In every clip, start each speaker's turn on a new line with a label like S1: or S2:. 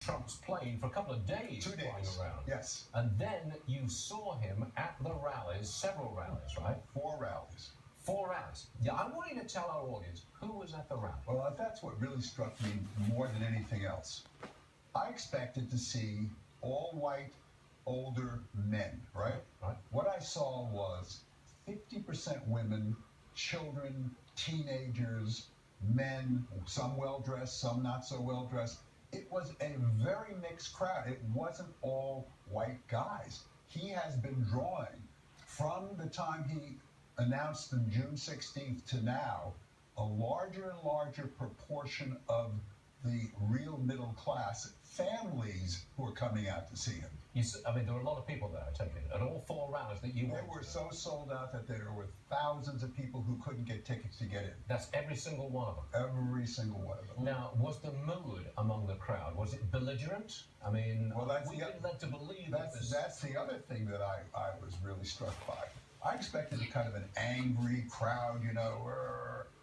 S1: Trump's plane for a couple of days.
S2: 2 days.
S1: Flying around.
S2: Yes.
S1: And then you saw him at the rallies, several rallies, right?
S2: 4 rallies.
S1: 4 rallies. Yeah, I want you to tell our audience who was at the rally.
S2: Well, that's what really struck me more than anything else. I expected to see all white, older men, right?
S1: Right.
S2: What I saw was 50% women, children, teenagers, men, some well-dressed, some not so well-dressed. It was a very mixed crowd. It wasn't all white guys. He has been drawing from the time he announced on June 16th to now, a larger and larger proportion of the real middle class families who are coming out to see him.
S1: I mean, there were a lot of people there, I take it, at all 4 rallies that you went
S2: They were
S1: to.
S2: so sold out that there were thousands of people who couldn't get tickets to get in.
S1: That's every single one of them.
S2: Every single one of them.
S1: Now, was the mood among the crowd, was it belligerent? I mean,
S2: Well,
S1: we've been led to believe
S2: that's the other thing that I was really struck by. I expected a kind of an angry crowd, you know.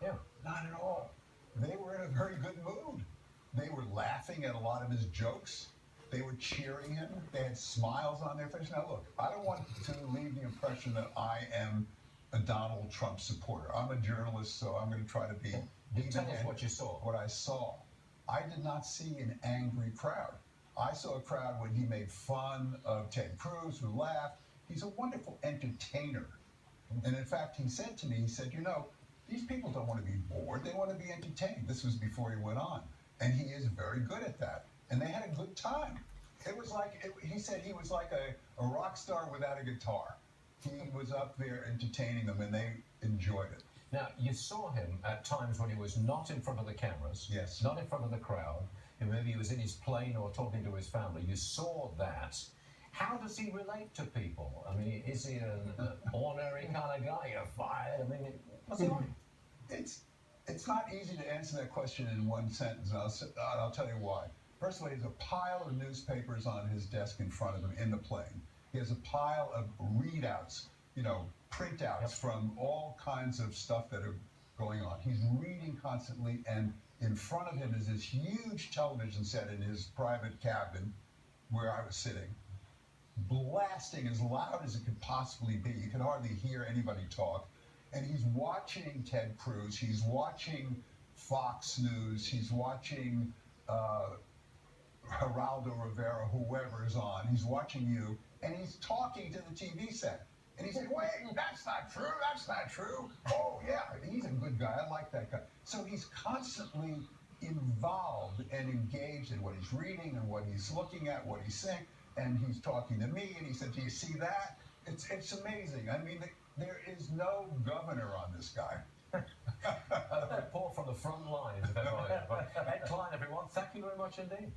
S1: Yeah.
S2: Not at all. They were in a very good mood. They were laughing at a lot of his jokes. They were cheering him. They had smiles on their face. Now, look, I don't want to leave the impression that I am a Donald Trump supporter. I'm a journalist, so I'm going to try to be...
S1: Tell us what you saw.
S2: What I saw. I did not see an angry crowd. I saw a crowd when he made fun of Ted Cruz, who laughed. He's a wonderful entertainer. And in fact, he said to me, he said, you know, these people don't want to be bored. They want to be entertained. This was before he went on. And he is very good at that. And they had a good time. It was like, he said he was like a rock star without a guitar. He was up there entertaining them, and they enjoyed it.
S1: Now, you saw him at times when he was not in front of the cameras,
S2: Yes.
S1: not in front of the crowd, and maybe he was in his plane or talking to his family. You saw that. How does he relate to people? I mean, is he an ordinary kind of guy? You're fired? I mean, what's he like?
S2: It's not easy to answer that question in one sentence, and I'll tell you why. First of all, he has a pile of newspapers on his desk in front of him in the plane. He has a pile of readouts, you know, printouts from all kinds of stuff that are going on. He's reading constantly, and in front of him is this huge television set in his private cabin where I was sitting, blasting as loud as it could possibly be. You could hardly hear anybody talk. And he's watching Ted Cruz, he's watching Fox News, he's watching Geraldo Rivera, whoever's on. He's watching you, and he's talking to the TV set. And he's saying, wait, that's not true, that's not true. Oh, yeah, he's a good guy, I like that guy. So he's constantly involved and engaged in what he's reading and what he's looking at, what he's saying. And he's talking to me, and he said, do you see that? It's amazing. I mean, there is no governor on this guy.
S1: They pour from the front lines, if ever. Ed Klein, everyone, thank you very much indeed.